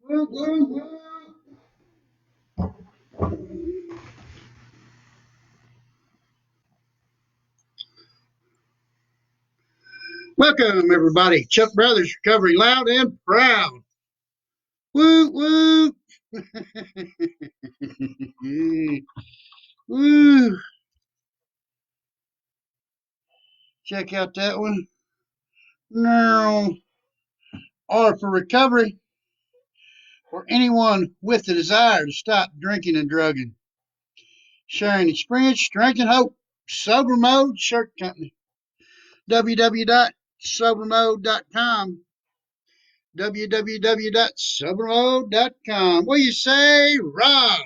Woo, woo, woo. Welcome, everybody. Chuck Brothers Recovery Loud and Proud. Woo, woo. Woo. Check out that one. Now, or for recovery, for anyone with the desire to stop drinking and drugging, sharing experience, strength, and hope. Sober Mode Shirt Company. www.sobermode.com. www.sobermode.com. What do you say, Rob?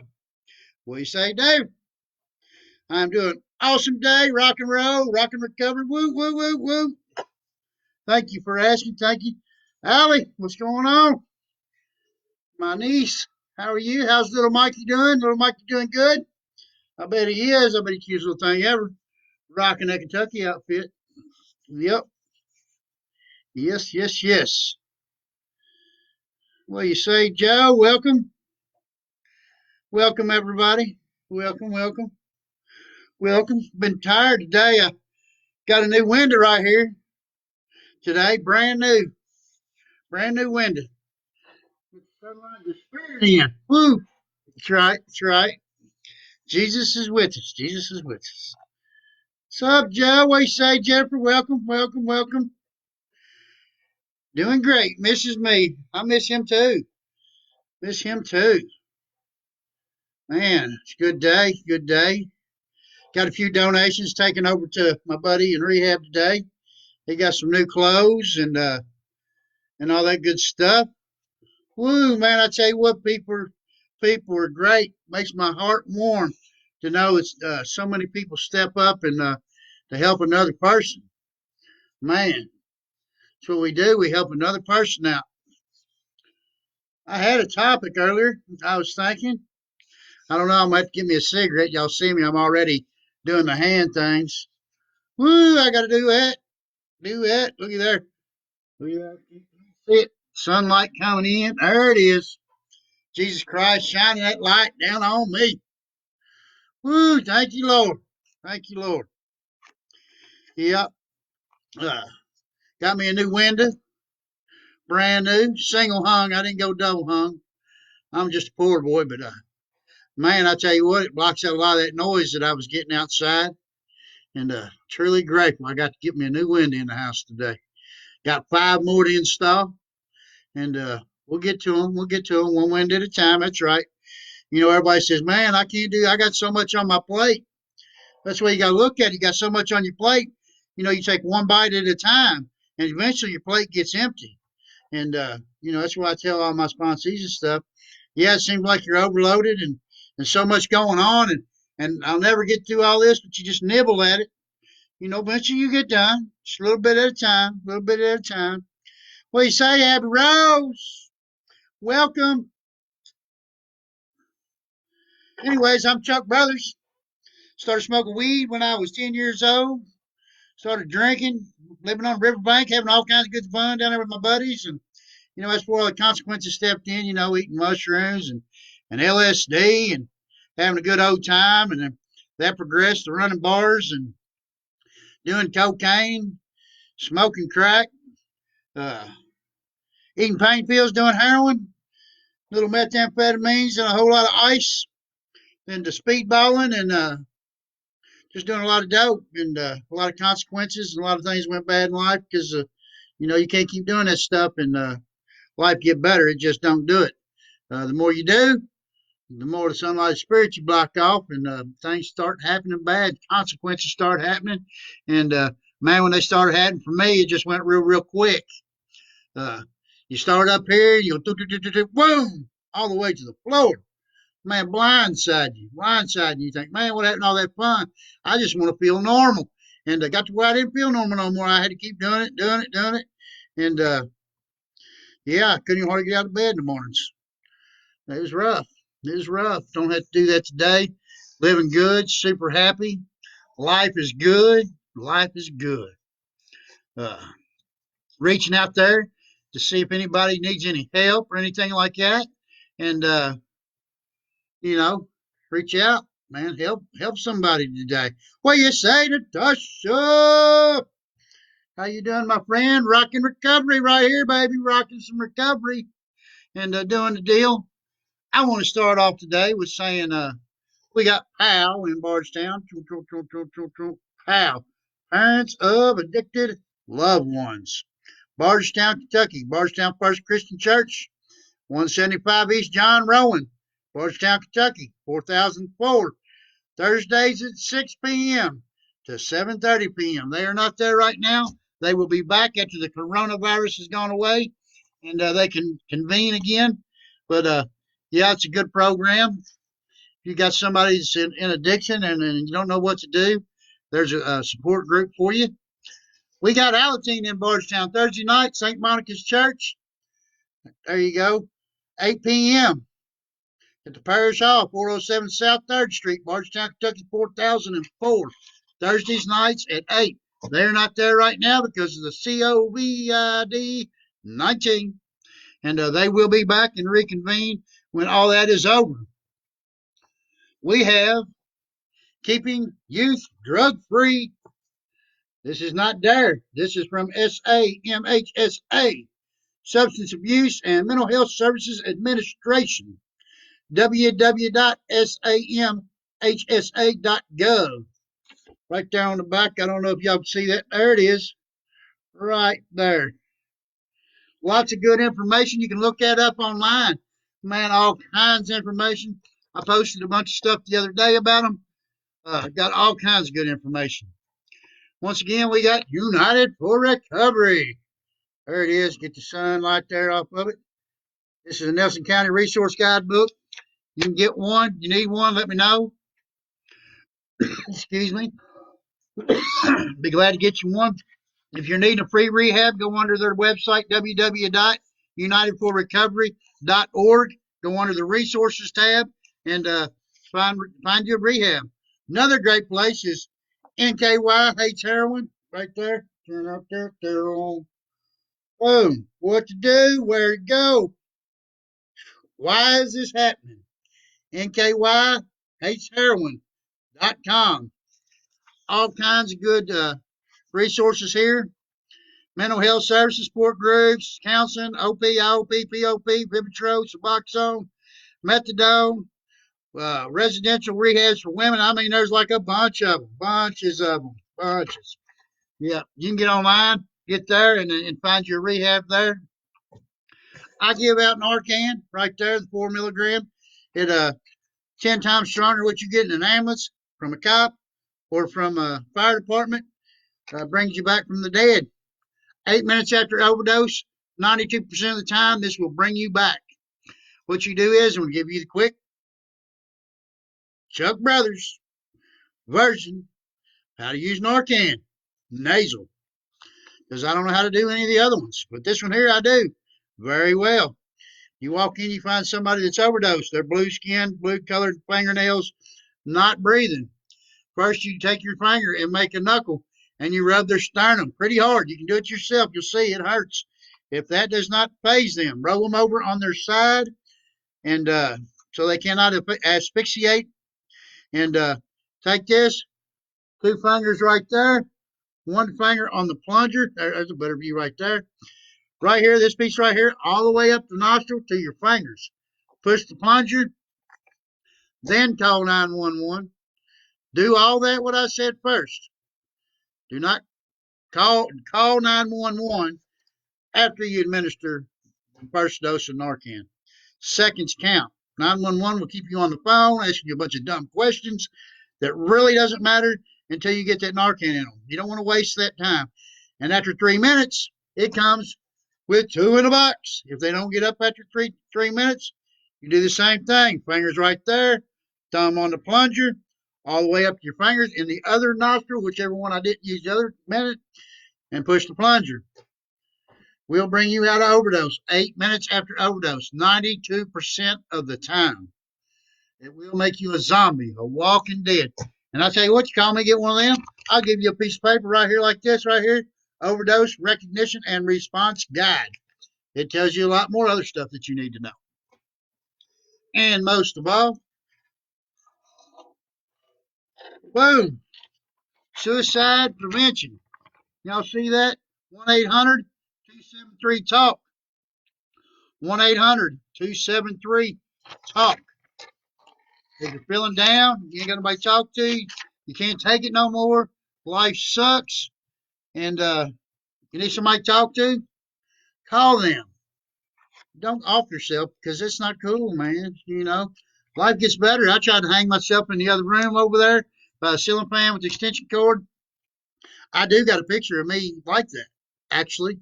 What do you say, Dave? I'm doing awesome day, rock and roll, rock and recovery. Woo, woo, woo, woo. Thank you for asking. Thank you. Allie, what's going on? My niece, how are you? How's little Mikey doing? Little Mikey doing good? I bet he is. I bet he's the cutest little thing ever. Rocking that Kentucky outfit. Yep. Yes, yes, yes. What do you say, Joe? Welcome. Welcome, everybody. Welcome, welcome, welcome. Been tired today. I got a new window right here today. Brand new. Brand new window. Sunlight, the spirit in. Woo! That's right. That's right. Jesus is with us. Jesus is with us. What's up, Joe? What you say, Jennifer? Welcome, welcome, welcome. Doing great. Misses me. I miss him too. Miss him too. Man, it's a good day. Good day. Got a few donations taken over to my buddy in rehab today. He got some new clothes and all that good stuff. Woo, man! I tell you what, people are great. Makes my heart warm to know it's so many people step up and to help another person. Man, that's what we do. We help another person out. I had a topic earlier. I was thinking. I don't know. I might give me a cigarette. Y'all see me? I'm already doing the hand things. Woo! I got to do that. Do that. Looky there. Look at that. See it? Sunlight coming in. There it is. Jesus Christ shining that light down on me. Woo! Thank you, Lord. Thank you, Lord. Yep. Uh, got me a new window, brand new, single hung. I didn't go double hung. I'm just a poor boy, but man, I tell you what, it blocks out a lot of that noise that I was getting outside. And truly grateful I got to get me a new window in the house today. Got 5 more to install, and we'll get to them. We'll get to them one window at a time. That's right. You know, everybody says, "Man, I can't do. I got so much on my plate." That's why you got to look at it. You got so much on your plate. You know, you take one bite at a time, and eventually your plate gets empty. And you know, that's why I tell all my sponsees and stuff. Yeah, it seems like you're overloaded and so much going on, and I'll never get through all this, but you just nibble at it. You know, eventually you get done. Just a little bit at a time, a little bit at a time. What do you say, Abby Rose? Welcome. Anyways, I'm Chuck Brothers. Started smoking weed when I was 10 years old. Started drinking, living on the riverbank, having all kinds of good fun down there with my buddies. And, you know, that's where all the consequences stepped in, you know, eating mushrooms and LSD and having a good old time. And then that progressed to running bars and doing cocaine, smoking crack, uh, eating pain pills, doing heroin, little methamphetamines, and a whole lot of ice, then to speedballing and just doing a lot of dope and a lot of consequences and a lot of things went bad in life because you know you can't keep doing that stuff and life get better. It just don't do it. The more you do, the more the sunlight spirit you block off, and things start happening bad. Consequences start happening, and man, when they started happening for me, it just went real, real quick. Uh, you start up here, you go boom, all the way to the floor. Man, blindside you, blindside you. You think, man, what happened to all that fun? I just want to feel normal. And I got to where I didn't feel normal no more. I had to keep doing it, doing it, doing it. And yeah, I couldn't even hardly get out of bed in the mornings. It was rough. It was rough. Don't have to do that today. Living good, super happy. Life is good. Life is good. Uh, Reaching out there, to see if anybody needs any help or anything like that. And, you know, reach out, man. Help somebody today. What you say, Natasha? How you doing, my friend? Rocking recovery right here, baby. Rocking some recovery and doing the deal. I want to start off today with saying we got PAL in Bardstown. PAL, Parents of Addicted Loved Ones. Bardstown, Kentucky. Bardstown First Christian Church, 175 East John Rowan, Bardstown, Kentucky, 4004. Thursdays at 6 p.m. to 7:30 p.m. They are not there right now. They will be back after the coronavirus has gone away, and they can convene again. But yeah, it's a good program. If you got somebody that's in addiction and you don't know what to do, there's a support group for you. We got Alateen in Bardstown Thursday night, St. Monica's Church. There you go, 8 p.m. at the Parish Hall, 407 South 3rd Street, Bardstown, Kentucky, 4004. Thursdays nights at 8. They're not there right now because of the COVID 19. And they will be back and reconvene when all that is over. We have Keeping Youth Drug Free. This is not DARE. This is from SAMHSA, Substance Abuse and Mental Health Services Administration. www.samhsa.gov. Right there on the back. I don't know if y'all can see that. There it is. Right there. Lots of good information. You can look that up online. Man, all kinds of information. I posted a bunch of stuff the other day about them. Got all kinds of good information. Once again, we got United for Recovery. There it is. Get the sunlight there off of it. This is a Nelson County Resource Guidebook. You can get one. You need one, let me know. Excuse me. Be glad to get you one. If you're needing a free rehab, go under their website, www.unitedforrecovery.org. Go under the resources tab and find your rehab. Another great place is NKY Hates Heroin, right there. Turn up there. Boom. What to do? Where to go? Why is this happening? NKY Hates Heroin.com. All kinds of good resources here. Mental health services, support groups, counseling, OP, IOP, POP, Vivitrol, Suboxone, Methadone, residential rehabs for women. I mean, there's like a bunch of them, bunches of them, bunches. Yeah, you can get online, get there, and find your rehab there. I give out Narcan right there, the 4 milligram. It 10 times stronger what you get in an ambulance from a cop or from a fire department. Brings you back from the dead. 8 minutes after overdose, 92% of the time, this will bring you back. What you do is, I'm going to give you the quick Chuck Brothers version how to use Narcan nasal. Because I don't know how to do any of the other ones. But this one here, I do very well. You walk in, you find somebody that's overdosed. They're blue skinned, blue colored fingernails, not breathing. First, you take your finger and make a knuckle and you rub their sternum pretty hard. You can do it yourself. You'll see it hurts. If that does not faze them, roll them over on their side and so they cannot asphyxiate. And take this, 2 fingers right there, 1 finger on the plunger. There's a better view right there. Right here, this piece right here, all the way up the nostril to your fingers. Push the plunger, then call 911. Do all that what I said first. Do not call 911 after you administer the first dose of Narcan. Seconds count. 911 will keep you on the phone, asking you a bunch of dumb questions that really doesn't matter until you get that Narcan in them. You don't want to waste that time. And after 3 minutes, it comes with 2 in a box. If they don't get up after three minutes, you do the same thing. Fingers right there, thumb on the plunger, all the way up to your fingers in the other nostril, whichever one I didn't use the other minute, and push the plunger. We'll bring you out of overdose 8 minutes after overdose, 92% of the time. It will make you a zombie, a walking dead. And I tell you what, you call me, get one of them, I'll give you a piece of paper right here like this, right here, overdose recognition and response guide. It tells you a lot more other stuff that you need to know. And most of all, boom, suicide prevention. Y'all see that? 1-800-273-TALK. 1-800-273-TALK. If you're feeling down, you ain't got nobody to talk to, you can't take it no more, life sucks, and you need somebody to talk to, call them. Don't off yourself because it's not cool, man. Life gets better. I tried to hang myself in the other room over there by a ceiling fan with the extension cord. I do got a picture of me like that, actually,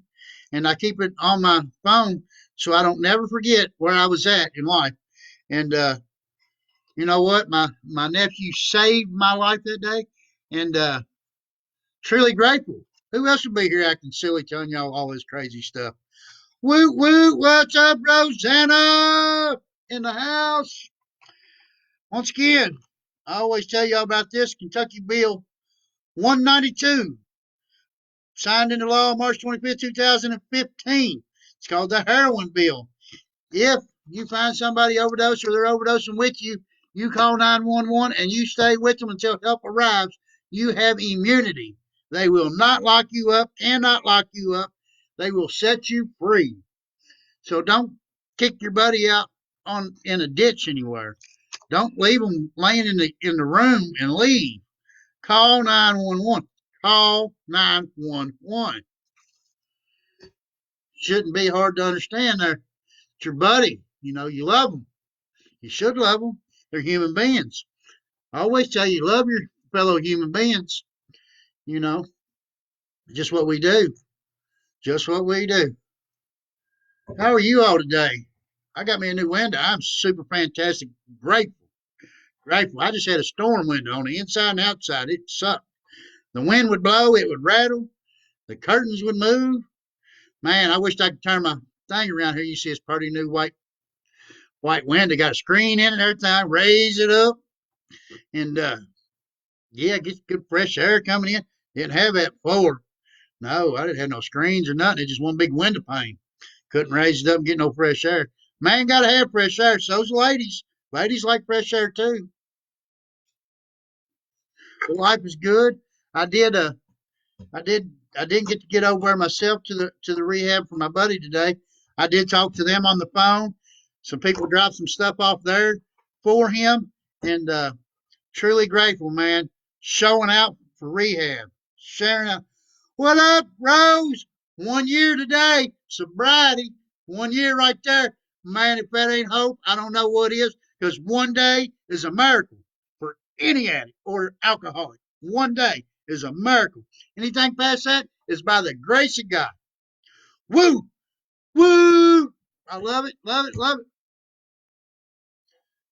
and I keep it on my phone so I don't never forget where I was at in life. And you know what? My nephew saved my life that day, and truly grateful. Who else would be here acting silly, telling y'all all this crazy stuff? Woot woot! What's up, Rosanna? In the house. Once again, I always tell y'all about this Kentucky Bill 192, signed into law March 25th, 2015. It's called the Heroin Bill. If you find somebody overdose or they're overdosing with you, you call 911 and you stay with them until help arrives. You have immunity. They will not lock you up, cannot lock you up. They will set you free. So don't kick your buddy out in a ditch anywhere. Don't leave them laying in the room and leave. Call 911. Call 911. Shouldn't be hard to understand there. It's your buddy. You love them. You should love them. They're human beings. I always tell you, love your fellow human beings. You know, just what we do. Just what we do. How are you all today? I got me a new window. I'm super fantastic. Grateful. Grateful. I just had a storm window on the inside and outside. It sucked. The wind would blow, it would rattle, the curtains would move. Man, I wished I could turn my thing around here. You see this pretty new white window. Got a screen in it and everything. Raise it up. And yeah, get good fresh air coming in. Didn't have that before. No, I didn't have no screens or nothing. It's just one big window pane. Couldn't raise it up and get no fresh air. Man, gotta have fresh air. So's ladies. Ladies like fresh air too. The life is good. I did I didn't get to get over there myself to the rehab for my buddy today. I did talk to them on the phone. Some people dropped some stuff off there for him, and truly grateful, man. Showing out for rehab, sharing out. What up, Rose? 1 year today, sobriety. 1 year right there, man. If that ain't hope, I don't know what is. Because one day is a miracle for any addict or alcoholic. One day is a miracle. Anything past that is by the grace of God. Woo! Woo! I love it, love it, love it.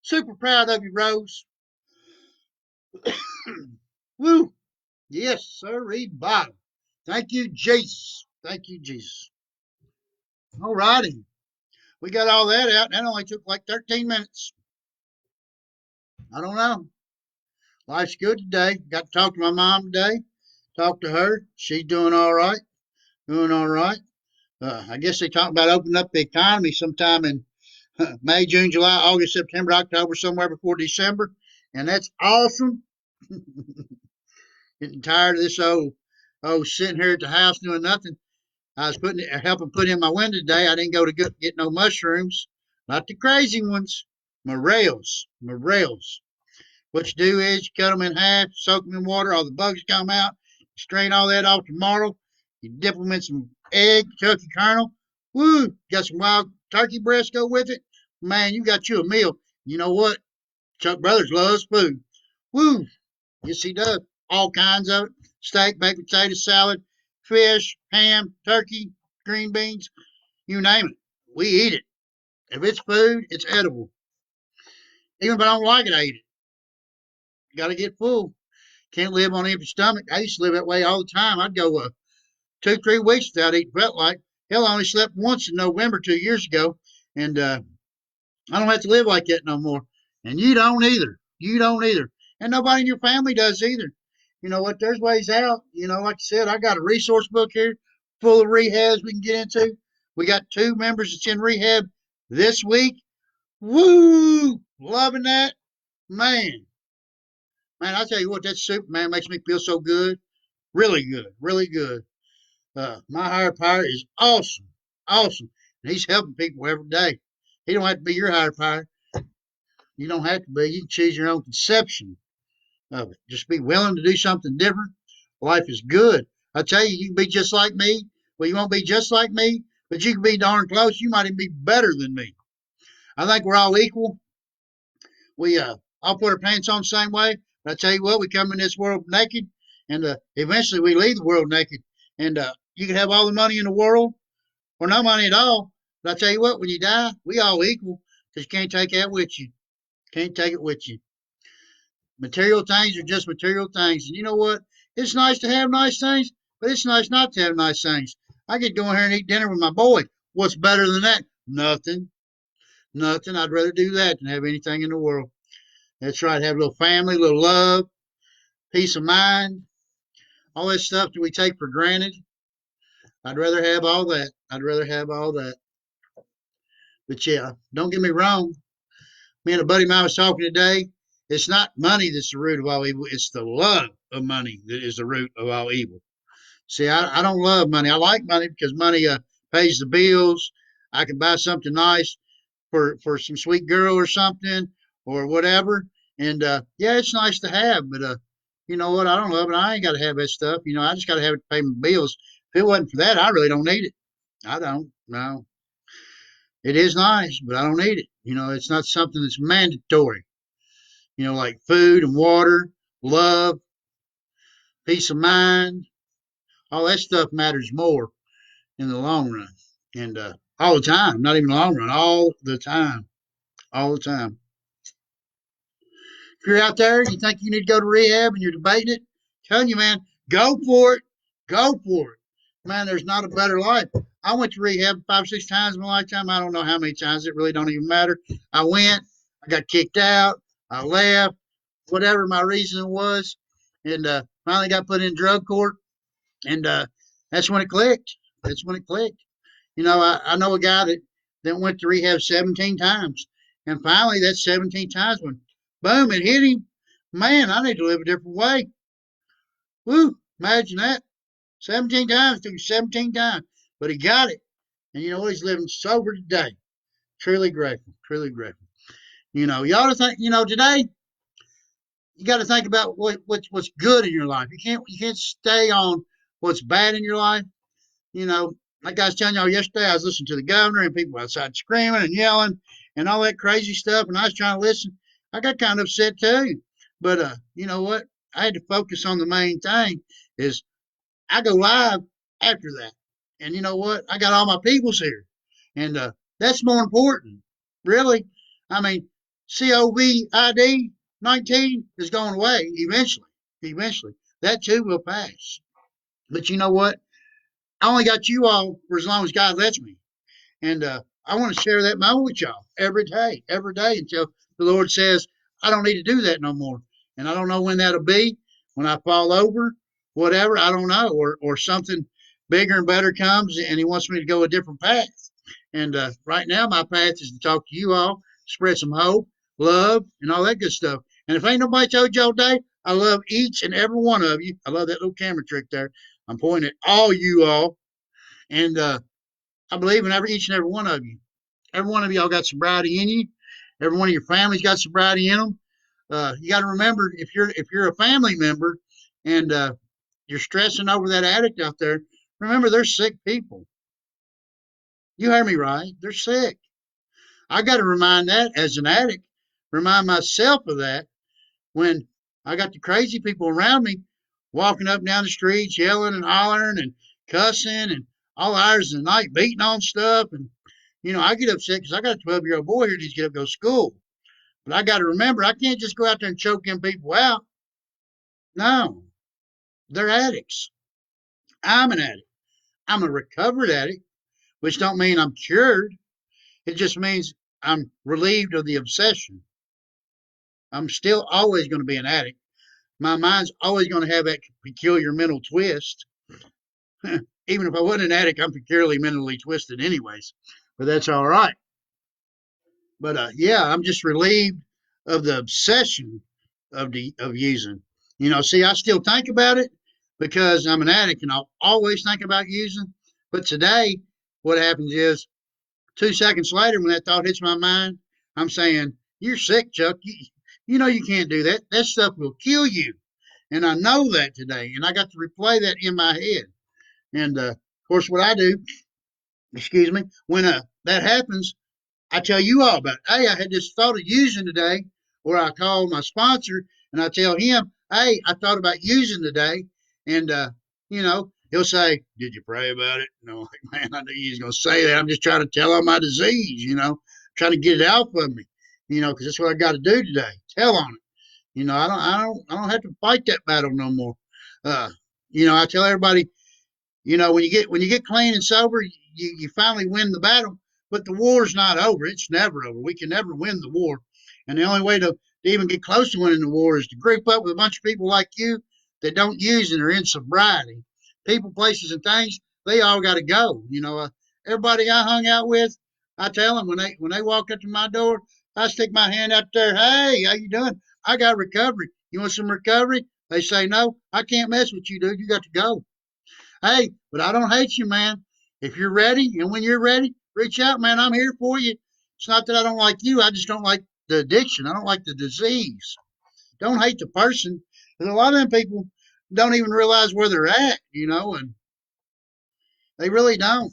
Super proud of you, Rose. Woo! Yes, sir, read bottom. Thank you, Jesus. Thank you, Jesus. All righty. We got all that out. That only took like 13 minutes. I don't know. Life's good today. Got to talk to my mom today. Talk to her. She's doing all right. Doing all right. I guess they talk about opening up the economy sometime in May, June, July, August, September, October, somewhere before December. And that's awesome. Getting tired of this sitting here at the house doing nothing. I was helping put in my window today. I didn't go to get no mushrooms, not the crazy ones. Morels. What you do is you cut them in half, soak them in water, all the bugs come out. You strain all that off tomorrow. You dip them in some egg, turkey kernel. Woo! Got some wild turkey breast go with it. Man, you got you a meal. You know what? Chuck Brothers loves food. Woo! Yes, he does. All kinds of it. Steak, baked potato salad, fish, ham, turkey, green beans, you name it. We eat it. If it's food, it's edible. Even if I don't like it, I eat it. Got to get full. Can't live on an empty stomach. I used to live that way all the time. I'd go 2, 3 weeks without eating. Felt like hell. I only slept once in November 2 years ago, and I don't have to live like that no more. And you don't either. You don't either. And nobody in your family does either. You know what? There's ways out. Like I said, I got a resource book here full of rehabs we can get into. We got 2 members that's in rehab this week. Woo! Loving that. Man, man, I tell you what, that soup, man, makes me feel so good. Really good, really good. My higher power is awesome, awesome. And he's helping people every day. He don't have to be your higher power. You don't have to be. You can choose your own conception of it. Just be willing to do something different. Life is good. I tell you, you can be just like me. Well, you won't be just like me, but you can be darn close. You might even be better than me. I think we're all equal. We all put our pants on the same way. But I tell you what, we come in this world naked, and eventually we leave the world naked. And you can have all the money in the world or no money at all. But I tell you what, when you die, we all equal because you can't take that with you. Can't take it with you. Material things are just material things. And you know what? It's nice to have nice things, but it's nice not to have nice things. I could go in here and eat dinner with my boy. What's better than that? Nothing. Nothing. I'd rather do that than have anything in the world. That's right. Have a little family, a little love, peace of mind, all that stuff that we take for granted. I'd rather have all that. I'd rather have all that. But yeah, don't get me wrong. Me and a buddy of mine was talking today. It's not money that's the root of all evil. It's the love of money that is the root of all evil. See, I don't love money. I like money because money pays the bills. I can buy something nice for some sweet girl or something or whatever. And yeah, it's nice to have, but you know what? I don't love it. I ain't got to have that stuff. You know, I just got to have it to pay my bills. If it wasn't for that, I really don't need it. I don't. No, it is nice, but I don't need it. You know, it's not something that's mandatory. You know, like food and water, love, peace of mind, all that stuff matters more in the long run. And all the time, not even the long run, all the time, all the time. If you're out there and you think you need to go to rehab and you're debating it, I'm telling you, man, go for it. Go for it. Man, there's not a better life. I went to rehab 5 or 6 times in my lifetime. I don't know how many times. It really don't even matter. I went. I got kicked out. I left. Whatever my reason was, and finally got put in drug court. And that's when it clicked. That's when it clicked. You know, I know a guy that went to rehab 17 times. And finally, that 17 times when, boom, it hit him. Man, I need to live a different way. Woo, imagine that. 17 times, took him 17 times. But he got it. And you know what? He's living sober today. Truly grateful. Truly grateful. You know, you ought to think, you know, today, you got to think about what's good in your life. You can't stay on what's bad in your life. You know, like I was telling y'all yesterday, I was listening to the governor and people outside screaming and yelling and all that crazy stuff, and I was trying to listen. I got kind of upset too, but you know what? I had to focus on the main thing. Is I go live after that, and you know what? I got all my peoples here, and that's more important, really. I mean, COVID 19 is going away eventually. Eventually, that too will pass. But you know what? I only got you all for as long as God lets me. And I want to share that moment with y'all every day until the Lord says, I don't need to do that no more. And I don't know when that'll be, when I fall over, whatever, I don't know, or something bigger and better comes and He wants me to go a different path. And right now, my path is to talk to you all, spread some hope, love, and all that good stuff. And if ain't nobody told you all day, I love each and every one of you. I love that little camera trick there. I'm pointing at all you all. And I believe in each and every one of you. Every one of y'all got sobriety in you. Every one of your families got sobriety in them. You got to remember if you're a family member and you're stressing over that addict out there, remember they're sick people. You heard me right. They're sick. I got to remind that as an addict, remind myself of that when I got the crazy people around me walking up and down the streets, yelling and hollering and cussing and all hours of the night, beating on stuff. And, you know, I get upset because I got a 12-year-old boy here that needs to get up and go to school. But I got to remember, I can't just go out there and choke them people out. No, they're addicts. I'm an addict. I'm a recovered addict, which don't mean I'm cured. It just means I'm relieved of the obsession. I'm still always going to be an addict. My mind's always going to have that peculiar mental twist. Even if I wasn't an addict, I'm peculiarly mentally twisted, anyways. But that's all right. But yeah, I'm just relieved of the obsession of using. See, I still think about it because I'm an addict, and I'll always think about using. But today, what happens is 2 seconds later, when that thought hits my mind, I'm saying, "You're sick, Chuck. You know you can't do that. That stuff will kill you." And I know that today, and I got to replay that in my head. And of course, what I do, excuse me, when that happens, I tell you all about it. Hey, I had this thought of using today, or I call my sponsor and I tell him, hey, I thought about using today. And, he'll say, did you pray about it? No, like, man, I knew you was going to say that. I'm just trying to tell on my disease, trying to get it out of me, because that's what I got to do today. Tell on it. I don't have to fight that battle no more. Uh, I tell everybody, when you get clean and sober, you finally win the battle. But the war's not over. It's never over. We can never win the war. And the only way to even get close to winning the war is to group up with a bunch of people like you that don't use and are in sobriety. People, places, and things, they all got to go. Everybody I hung out with, I tell them when they walk up to my door, I stick my hand out there. Hey, how you doing? I got recovery. You want some recovery? They say no. I can't mess with you, dude. You got to go. Hey, but I don't hate you, man. If you're ready and when you're ready, reach out, man. I'm here for you. It's not that I don't like you. I just don't like the addiction. I don't like the disease. Don't hate the person. Because a lot of them people don't even realize where they're at, and they really don't.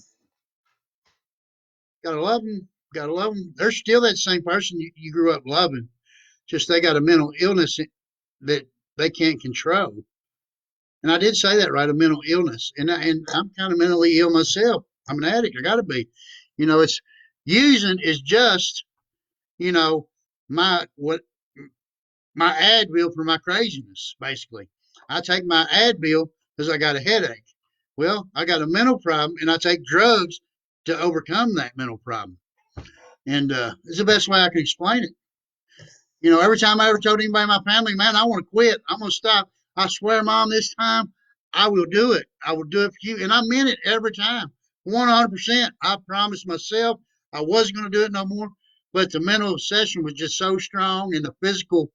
Gotta love them. Gotta love them. They're still that same person you grew up loving. Just they got a mental illness that they can't control. And I did say that right, a mental illness. And I'm kind of mentally ill myself. I'm an addict. I got to be. It's using is just, you know, my Advil for my craziness, basically. I take my Advil because I got a headache. Well, I got a mental problem, and I take drugs to overcome that mental problem. And it's the best way I can explain it. Every time I ever told anybody in my family, man, I want to quit. I'm going to stop. I swear, Mom, this time I will do it. I will do it for you. And I meant it every time. 100%. I promised myself I wasn't going to do it no more. But the mental obsession was just so strong and the physical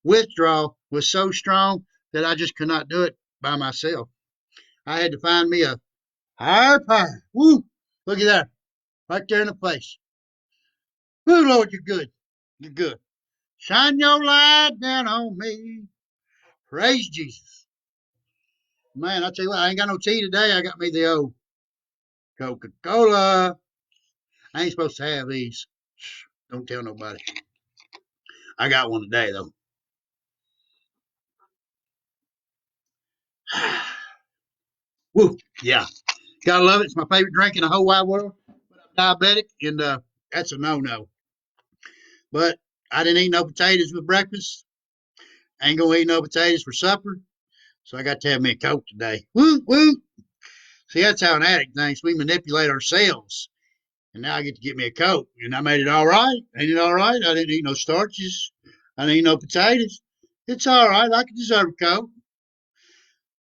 withdrawal was so strong that I just could not do it by myself. I had to find me a higher power. Woo! Look at that. Right there in the face. Woo, Lord, you're good. You're good. Shine your light down on me. Praise Jesus. Man, I tell you what, I ain't got no tea today. I got me the old Coca-Cola. I ain't supposed to have these. Don't tell nobody. I got one today, though. Woo, yeah. Gotta love it. It's my favorite drink in the whole wide world. But I'm diabetic, and that's a no-no. But I didn't eat no potatoes with breakfast. I ain't gonna eat no potatoes for supper. So I got to have me a Coke today. Woo, woo. See, that's how an addict thinks. We manipulate ourselves. And now I get to get me a Coke. And I made it all right. Ain't it all right? I didn't eat no starches. I didn't eat no potatoes. It's all right. I can deserve a Coke.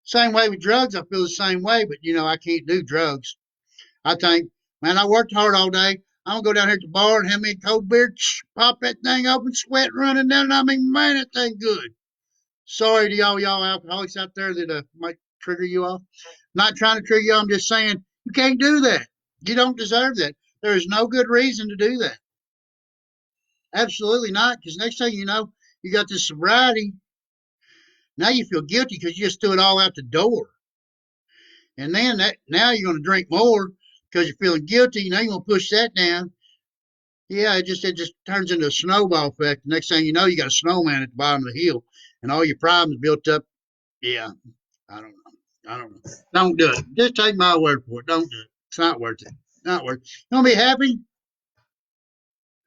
Same way with drugs. I feel the same way, but I can't do drugs. I think, man, I worked hard all day. I'm gonna go down here at the bar and have me a cold beer, pop that thing open, sweat running down. I mean, man, that thing good. Sorry to y'all alcoholics out there that might trigger you off. Not trying to trigger you. I'm just saying you can't do that. You don't deserve that. There is no good reason to do that. Absolutely not. Because next thing you know, you got this sobriety. Now you feel guilty because you just threw it all out the door. And then now you're going to drink more because you're feeling guilty. Now you're going to push that down. Yeah, it just turns into a snowball effect. The next thing you know, you got a snowman at the bottom of the hill, and all your problems built up. Yeah, I don't know. I don't know. Don't do it. Just take my word for it. Don't do it. It's not worth it. Not worth it. You want to be happy?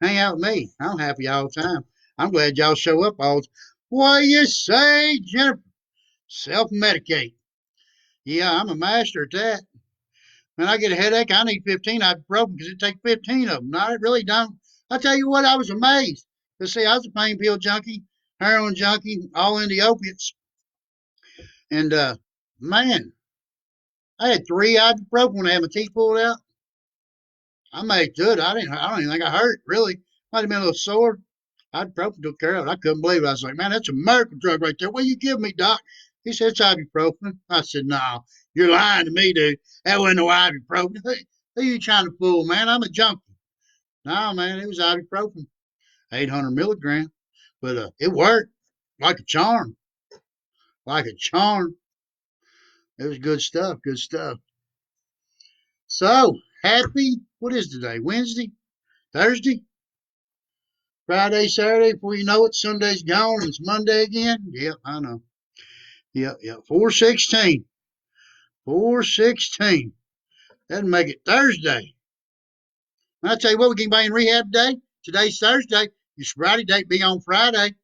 Hang out with me. I'm happy all the time. I'm glad y'all show up all the time. What do you say, Jennifer? Self medicate. Yeah, I'm a master at that. When I get a headache, I need 15 ibuprofen because it takes 15 of them. No, I really don't. I tell you what, I was amazed. Because, see, I was a pain pill junkie, heroin junkie, all into opiates. And, man, I had 3 ibuprofen when I had my teeth pulled out. I made it good. I don't even think I hurt really. Might have been a little sore. Ibuprofen took care of it. I couldn't believe it. I was like, man, that's a miracle drug right there. What you give me, doc? He said, it's ibuprofen. I said, no, you're lying to me, dude. That wasn't no ibuprofen. Who you trying to fool, man? I'm a junkie. No, man, it was ibuprofen, 800 milligrams. But it worked like a charm, like a charm. It was good stuff, good stuff. So, happy, what is today? Wednesday? Thursday? Friday, Saturday, before you know it, Sunday's gone. It's Monday again. Yep, I know. Yep. 416. 416. That'd make it Thursday. And I tell you what, we can buy in rehab today. Today's Thursday. Your sobriety date be on Friday.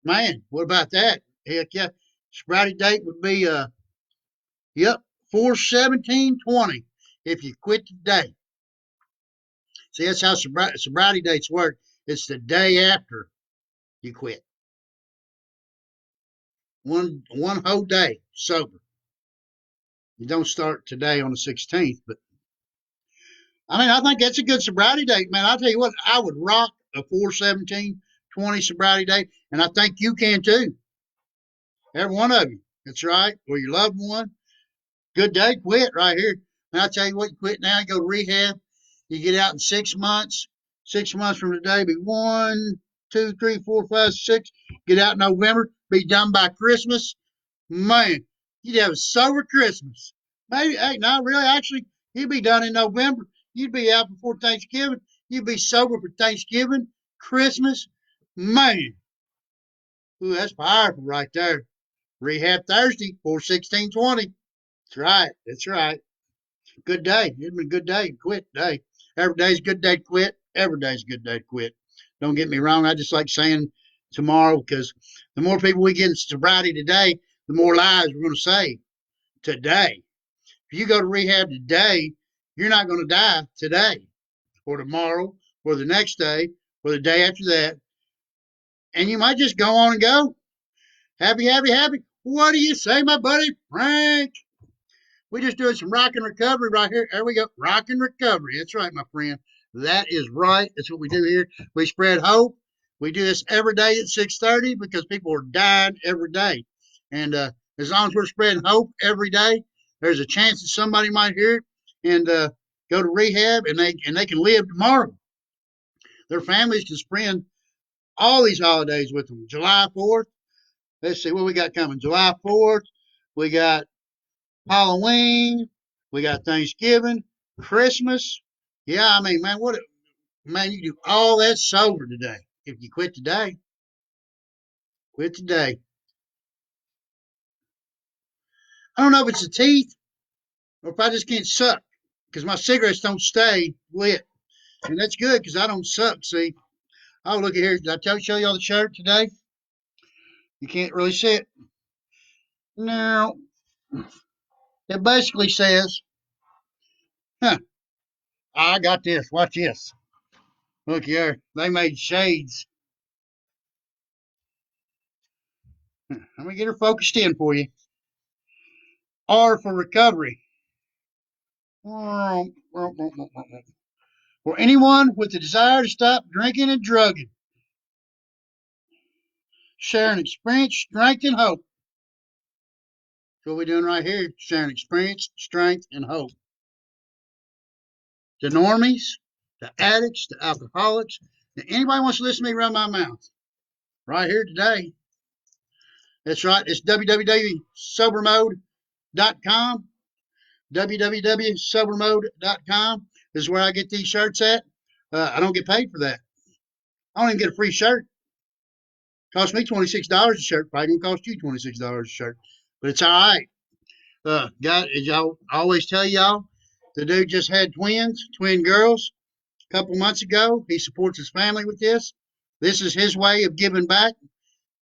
Man, what about that? Heck yeah. Sobriety date would be yep, 4/17/20 if you quit today. See, that's how sobriety dates work. It's the day after you quit. One whole day sober. You don't start today on the 16th, but I mean, I think that's a good sobriety date, man. I'll tell you what, I would rock a 4/17/20 sobriety date, and I think you can too. Every one of you. That's right. Or your loved one. Good day, quit right here. And I tell you what, you quit now, you go to rehab, you get out in 6 months. 6 months from today, be 1, 2, 3, 4, 5, 6. Get out in November, be done by Christmas. Man, you'd have a sober Christmas. Maybe, hey, no, really, actually, you'd be done in November. You'd be out before Thanksgiving. You'd be sober for Thanksgiving, Christmas. Man, ooh, that's powerful right there. Rehab Thursday, 4/16/20. That's right. That's right. Good day. It's been a good day. Quit day. Every day's a good day to quit. Every day's a good day to quit. Don't get me wrong. I just like saying tomorrow because the more people we get in sobriety today, the more lives we're going to save today. If you go to rehab today, you're not going to die today or tomorrow or the next day or the day after that. And you might just go on and go. Happy, happy, happy. What do you say, my buddy Frank? We just doing some rock and recovery right here. There we go. Rock and recovery. That's right, my friend. That is right. That's what we do here. We spread hope. We do this every day at 6:30 because people are dying every day. And as long as we're spreading hope every day, there's a chance that somebody might hear it and go to rehab and they can live tomorrow. Their families can spend all these holidays with them. July 4th. Let's see what we got coming. July 4th. We got Halloween. We got Thanksgiving, Christmas. Yeah, I mean, man, man, you do all that sober today. If you quit today, quit today. I don't know if it's the teeth or if I just can't suck because my cigarettes don't stay lit. And that's good because I don't suck. See, oh, look at here. Did I show you all the shirt today? You can't really see it. No, it basically says, huh, I got this. Watch this. Look here. They made shades. Let me get her focused in for you. R for recovery. For anyone with the desire to stop drinking and drugging, sharing experience, strength, and hope. That's what we're doing right here, sharing experience, strength, and hope. The normies, the addicts, the alcoholics, anybody wants to listen to me run my mouth right here today. That's right. It's www.sobermode.com. www.sobermode.com is where I get these shirts at. I don't get paid for that. I don't even get a free shirt. Cost me $26 a shirt. Probably gonna cost you $26 a shirt, but it's all right. God, as y'all I always tell y'all, the dude just had twin girls, a couple months ago. He supports his family with this. This is his way of giving back.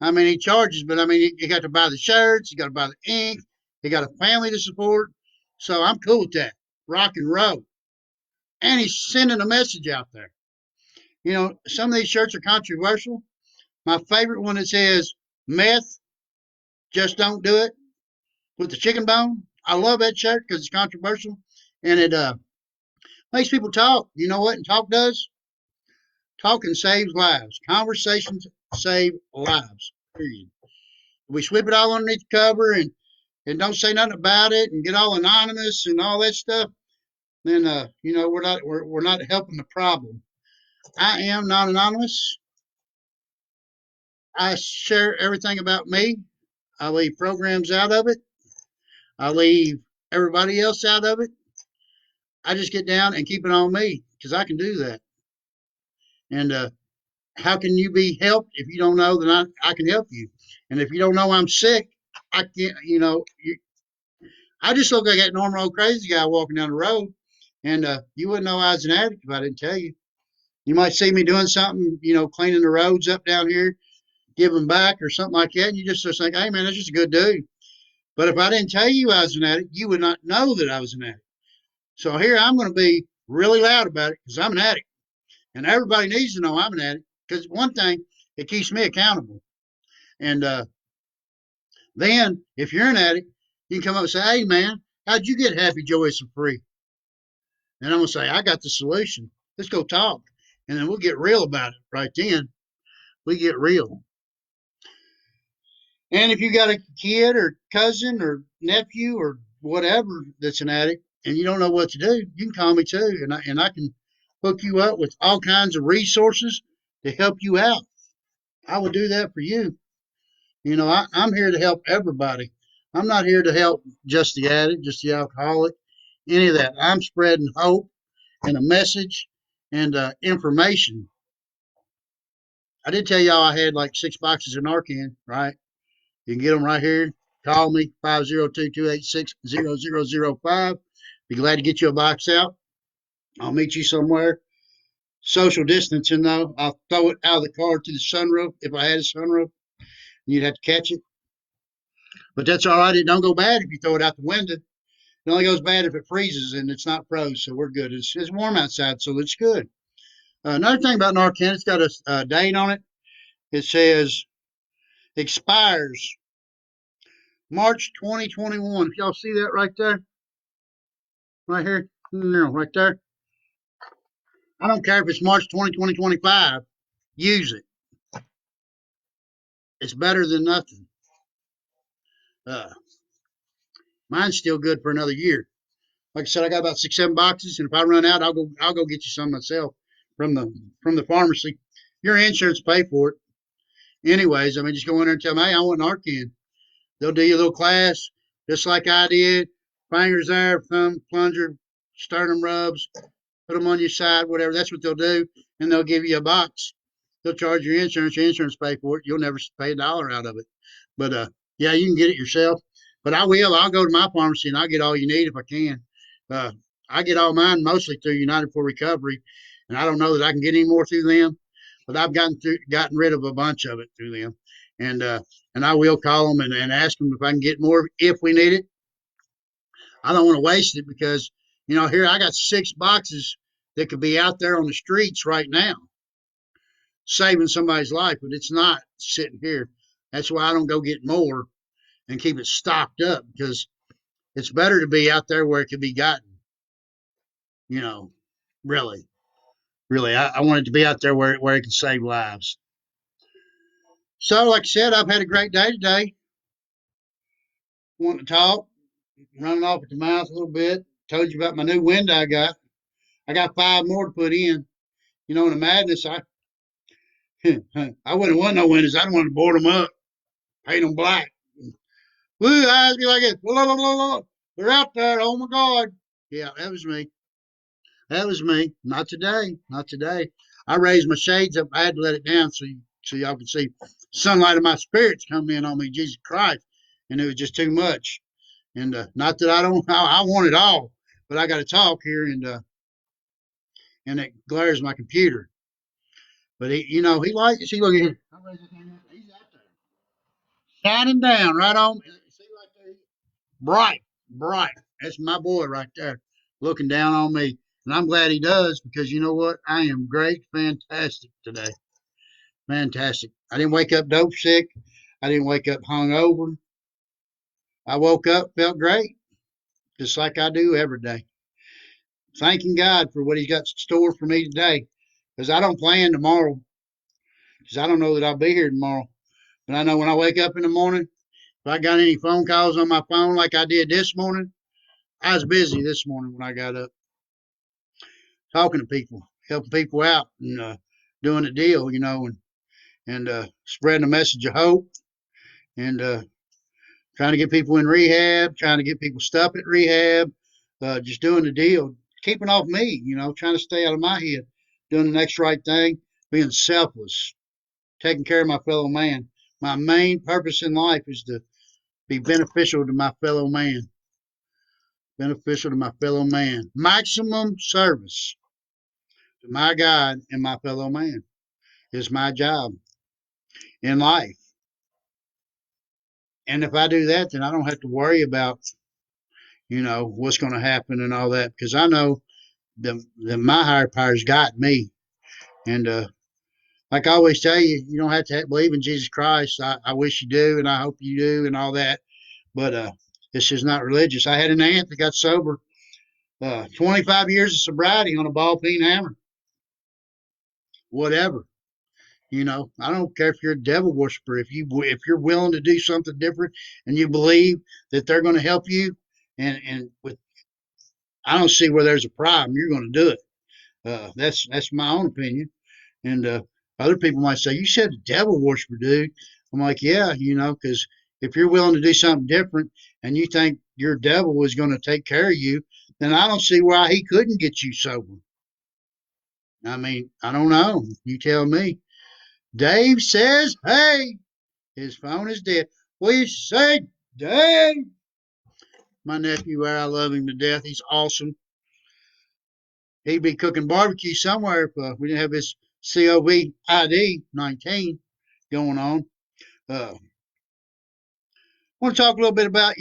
I mean, he charges, but I mean, he got to buy the shirts, he got to buy the ink, he got a family to support. So I'm cool with that. Rock and roll. And he's sending a message out there. You know, some of these shirts are controversial. My favorite one that says, meth, just don't do it, with the chicken bone. I love that shirt because it's controversial and it makes people talk. You know what? And talk does. Talking saves lives. Conversations save lives. Period. We sweep it all underneath the cover and don't say nothing about it and get all anonymous and all that stuff. Then we're not helping the problem. I am not anonymous. I share everything about me. I leave programs out of it. I leave everybody else out of it. I just get down and keep it on me because I can do that. And how can you be helped if you don't know that I can help you? And if you don't know I'm sick, I can't, I just look like that normal old crazy guy walking down the road. And you wouldn't know I was an addict if I didn't tell you. You might see me doing something, cleaning the roads up down here, giving back or something like that. And you just think, hey, man, that's just a good dude. But if I didn't tell you I was an addict, you would not know that I was an addict. So here I'm going to be really loud about it because I'm an addict. And everybody needs to know I'm an addict because one thing, it keeps me accountable. And then if you're an addict, you can come up and say, hey, man, how'd you get happy, joyous, and free? And I'm going to say, I got the solution. Let's go talk. And then we'll get real about it right then. We get real. And if you got a kid or cousin or nephew or whatever that's an addict and you don't know what to do, you can call me too. And I can hook you up with all kinds of resources to help you out. I would do that for you. I'm here to help everybody. I'm not here to help just the addict, just the alcoholic, any of that. I'm spreading hope and a message and information. I did tell y'all I had like 6 boxes of Narcan, right? You can get them right here. Call me, 502-286-0005. Be glad to get you a box out. I'll meet you somewhere. Social distancing, though. I'll throw it out of the car to the sunroof if I had a sunroof. You'd have to catch it. But that's all right. It don't go bad if you throw it out the window. It only goes bad if it freezes and it's not froze, so we're good. It's warm outside, so it's good. Another thing about Narcan, it's got a date on it. It says expires March 2021. If y'all see that right there, right here, no, right there. I don't care if it's March 2025. Use it. It's better than nothing. Uh, Mine's still good for another year. Like I said, I got about 6, 7 boxes, and if I run out, I'll go get you some myself from the pharmacy. Your insurance pay for it. Anyways, I mean, just go in there and tell them, hey, I want Narcan. They'll do your little class, just like I did. Fingers there, thumb, plunger, sternum rubs, put them on your side, whatever. That's what they'll do, and they'll give you a box. They'll charge your insurance. Your insurance pay for it. You'll never pay $1 out of it. But yeah, you can get it yourself. But I will. I'll go to my pharmacy and I'll get all you need if I can. Uh, I get all mine mostly through United for Recovery, and I don't know that I can get any more through them. But I've gotten rid of a bunch of it through them, and I will call them and ask them if I can get more if we need it. I don't want to waste it because here I got 6 boxes that could be out there on the streets right now, saving somebody's life, but it's not sitting here. That's why I don't go get more and keep it stocked up because it's better to be out there where it can be gotten. You know, really, really, I want it to be out there where it can save lives. So, like I said, I've had a great day today. Wanting to talk, running off at the mouth a little bit. Told you about my new window I got. I got 5 more to put in. In the madness, I wouldn't want no windows. I don't want to board them up, paint them black. Blue eyes be like this. Blah, blah, blah, blah. They're out there. Oh my God. Yeah, that was me. That was me. Not today. Not today. I raised my shades up. I had to let it down so y'all could see sunlight of my spirits come in on me, Jesus Christ. And it was just too much. And not that I want it all, but I got to talk here and it glares my computer. But he likes. See, look at him. He's out there, shining down right on. See right there, bright, bright. That's my boy right there, looking down on me. And I'm glad he does because you know what? I am great, fantastic today. Fantastic. I didn't wake up dope sick. I didn't wake up hungover. I woke up, felt great. just like I do every day. Thanking God for what He's got in store for me today, because I don't plan tomorrow, because I don't know that I'll be here tomorrow. But I know when I wake up in the morning, if I got any phone calls on my phone like I did this morning, I was busy this morning when I got up, talking to people, helping people out, and doing a deal, and spreading a message of hope, and trying to get people in rehab, trying to get people stuck at rehab, just doing the deal, keeping off me, trying to stay out of my head, doing the next right thing, being selfless, taking care of my fellow man. My main purpose in life is to be beneficial to my fellow man. Beneficial to my fellow man. Maximum service to my God and my fellow man is my job in life. And if I do that, then I don't have to worry about, what's going to happen and all that, because I know that my higher power's got me. And like I always tell you, you don't have to believe in Jesus Christ. I wish you do, and I hope you do, and all that. But this is not religious. I had an aunt that got sober, 25 years of sobriety on a ball peen hammer. Whatever. I don't care if you're a devil worshiper. If you're willing to do something different and you believe that they're going to help you, and with I don't see where there's a problem. You're going to do it. That's my own opinion. And other people might say, "You said the devil worshiper, dude." I'm like, "Yeah, because if you're willing to do something different and you think your devil is going to take care of you, then I don't see why he couldn't get you sober." I mean, I don't know. You tell me. Dave says, "Hey." His phone is dead. We say, Dave. My nephew, I love him to death. He's awesome. He'd be cooking barbecue somewhere if we didn't have this COVID 19 going on. I want to talk a little bit about,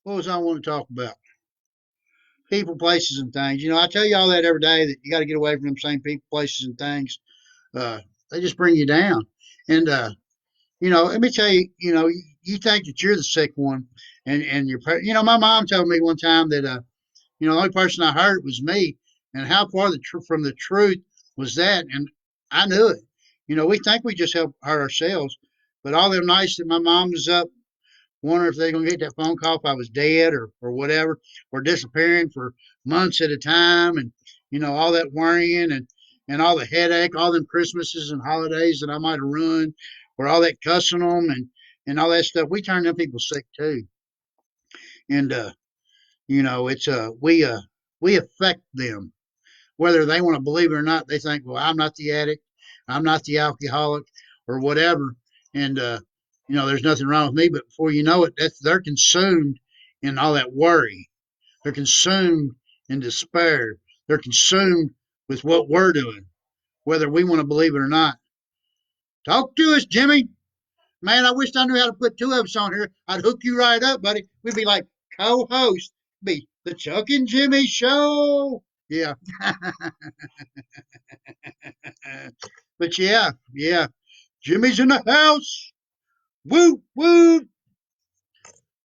what was I want to talk about? People, places, and things. I tell you all that every day that you got to get away from them same people, places, and things. Uh, they just bring you down. And let me tell you, you think that you're the sick one, and my mom told me one time that, the only person I hurt was me, and how far from the truth was that? And I knew it. We think we just help hurt ourselves, but all them nights that my mom was up, wondering if they're gonna get that phone call if I was dead or whatever, or disappearing for months at a time, and all that worrying and all the headache, all them Christmases and holidays that I might have ruined, or all that cussing them and all that stuff. We turn them people sick too, and it's we affect them whether they want to believe it or not. They think, well, I'm not the addict, I'm not the alcoholic, or whatever, and there's nothing wrong with me. But before you know it, they're consumed in all that worry. They're consumed in despair. They're consumed with what we're doing, whether we want to believe it or not. Talk to us, Jimmy. Man, I wish I knew how to put two of us on here. I'd hook you right up, buddy. We'd be like co-host. Be the Chuck and Jimmy Show. Yeah. But yeah. Jimmy's in the house. Woo, woo.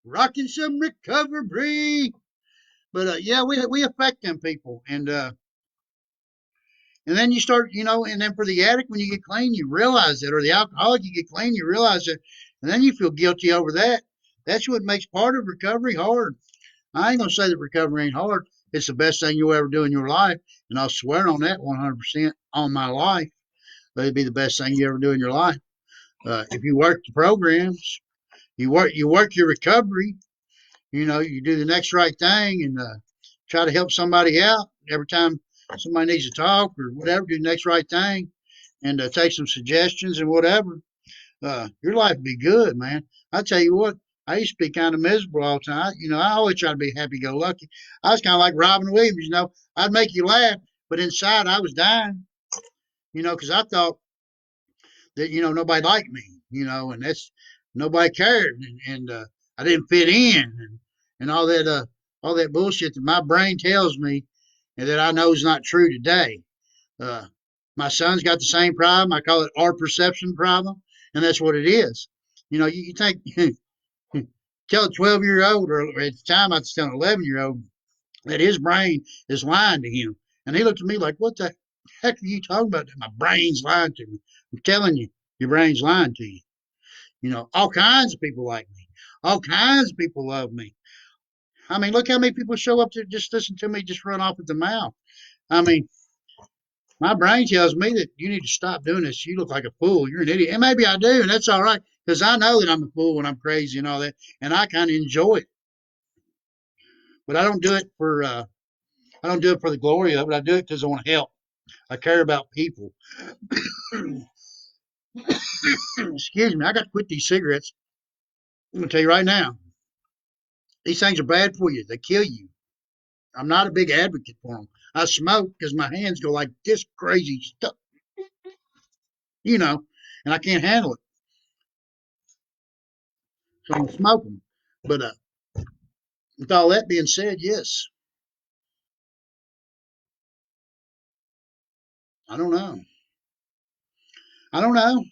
Rocking some recovery. But yeah, we affect them people. And then you start, and then for the addict, when you get clean, you realize it, or the alcoholic, you get clean, you realize it, and then you feel guilty over that. That's what makes part of recovery hard. I ain't gonna say that recovery ain't hard. It's the best thing you'll ever do in your life, and I'll swear on that 100% on my life. But it'd be the best thing you ever do in your life. If you work the programs, you work your recovery. You do the next right thing and try to help somebody out every time somebody needs to talk or whatever. Do the next right thing and take some suggestions and whatever. Your life would be good, man. I tell you what, I used to be kind of miserable all the time. I always try to be happy-go-lucky. I was kind of like Robin Williams. I'd make you laugh, but inside I was dying. Because I thought that nobody liked me. And that's nobody cared, and I didn't fit in, and all that bullshit that my brain tells me, and that I know is not true today. Uh, my son's got the same problem. I call it our perception problem, and that's what it is. You think tell a 12-year-old, or at the time I was telling an 11-year-old, that his brain is lying to him. And he looked at me like, what the heck are you talking about? My brain's lying to me. I'm telling you, your brain's lying to you. You know, all kinds of people like me. All kinds of people love me. I mean, look how many people show up to just listen to me just run off at the mouth. I mean, my brain tells me that you need to stop doing this. You look like a fool. You're an idiot. And maybe I do, and that's all right because I know that I'm a fool and I'm crazy and all that, and I kind of enjoy it. But I don't do it for I don't do it for the glory of it. I do it because I want to help. I care about people. Excuse me. I got to quit these cigarettes. I'm gonna tell you right now. These things are bad for you. They kill you. I'm not a big advocate for them. I smoke because my hands go like this crazy stuff, you know, and I can't handle it. So I'm smoking. But with all that being said, yes, I don't know. I don't know.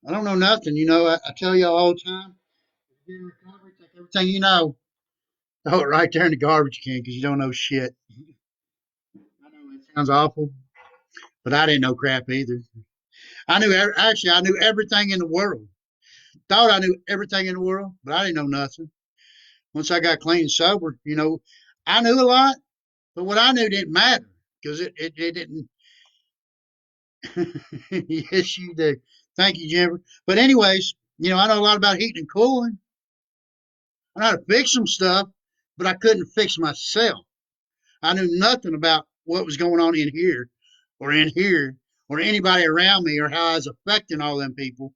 I don't know nothing. You know, I tell you all the time, get in recovery, take everything you know, throw it right there in the garbage can because you don't know shit. I know it sounds awful, but I didn't know crap either. I knew actually I knew everything in the world. Thought I knew everything in the world, but I didn't know nothing. Once I got clean and sober, you know, I knew a lot, but what I knew didn't matter because it didn't. Yes, you do. Thank you, Jennifer. But anyways, you know, I know a lot about heating and cooling. I know how to fix some stuff, but I couldn't fix myself. I knew nothing about what was going on in here or anybody around me or how I was affecting all them people.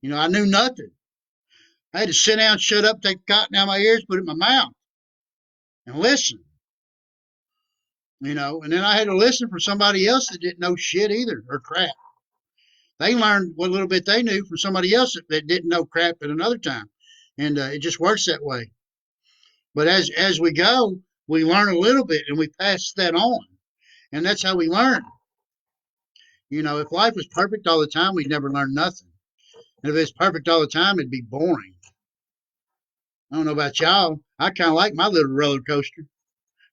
You know, I knew nothing. I had to sit down, shut up, take the cotton out of my ears, put it in my mouth, and listen. You know, and then I had to listen for somebody else that didn't know shit either or crap. They learned what little bit they knew from somebody else that didn't know crap at another time, and it just works that way. But as we go, we learn a little bit and we pass that on, and that's how we learn. You know, if life was perfect all the time, we'd never learn nothing. And if it's perfect all the time, it'd be boring. I don't know about y'all. I kind of like my little roller coaster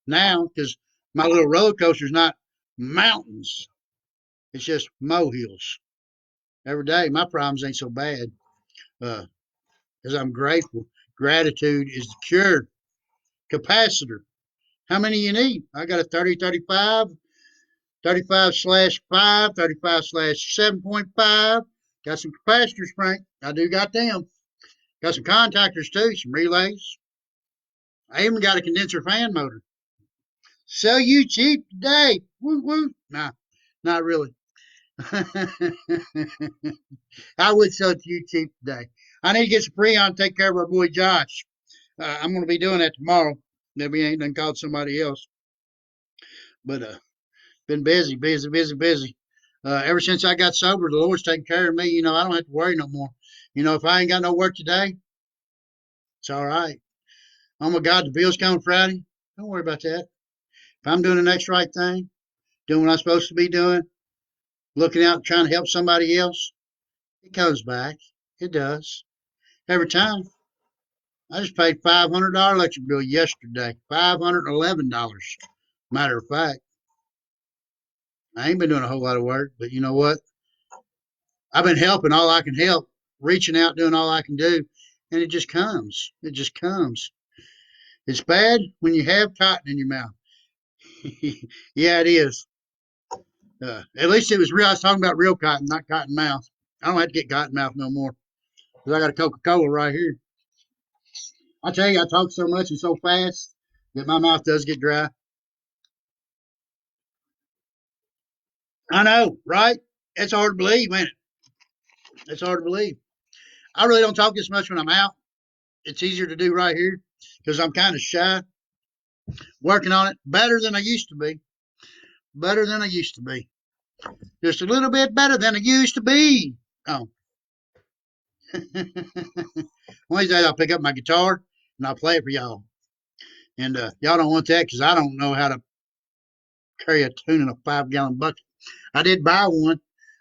now because my little roller coaster is not mountains; it's just molehills. Every day, my problems ain't so bad because I'm grateful. Gratitude is the cure. Capacitor. How many you need? I got a 30, 35, 35 slash 5, 35 slash 7.5. Got some capacitors, Frank. I do got them. Got some contactors too, some relays. I even got a condenser fan motor. Sell you cheap today. Woo woo. Nah, not really. I would sell it to you cheap today. I need to get some Freon and take care of our boy Josh. I'm going to be doing that tomorrow. If we ain't done called somebody else. But been busy, busy, busy, busy. Ever since I got sober, the Lord's taking care of me. You know, I don't have to worry no more. You know, if I ain't got no work today, it's all right. Oh my God, the bill's coming Friday. Don't worry about that. If I'm doing the next right thing, doing what I'm supposed to be doing, looking out, trying to help somebody else, it comes back. It does. Every time. I just paid $500 electric bill yesterday. $511. Matter of fact, I ain't been doing a whole lot of work, but you know what? I've been helping all I can help, reaching out, doing all I can do, and it just comes. It just comes. It's bad when you have cotton in your mouth. Yeah, it is. At least it was real. I was talking about real cotton, not cotton mouth. I don't have to get cotton mouth no more because I got a Coca Cola right here. I tell you, I talk so much and so fast that my mouth does get dry. I know, right? It's hard to believe, man. It's hard to believe. I really don't talk this much when I'm out. It's easier to do right here because I'm kind of shy. Working on it better than I used to be. Better than I used to be. Just a little bit better than I used to be. Oh. One of these days I'll pick up my guitar and I'll play it for y'all. And y'all don't want that because I don't know how to carry a tune in a 5-gallon bucket. I did buy one.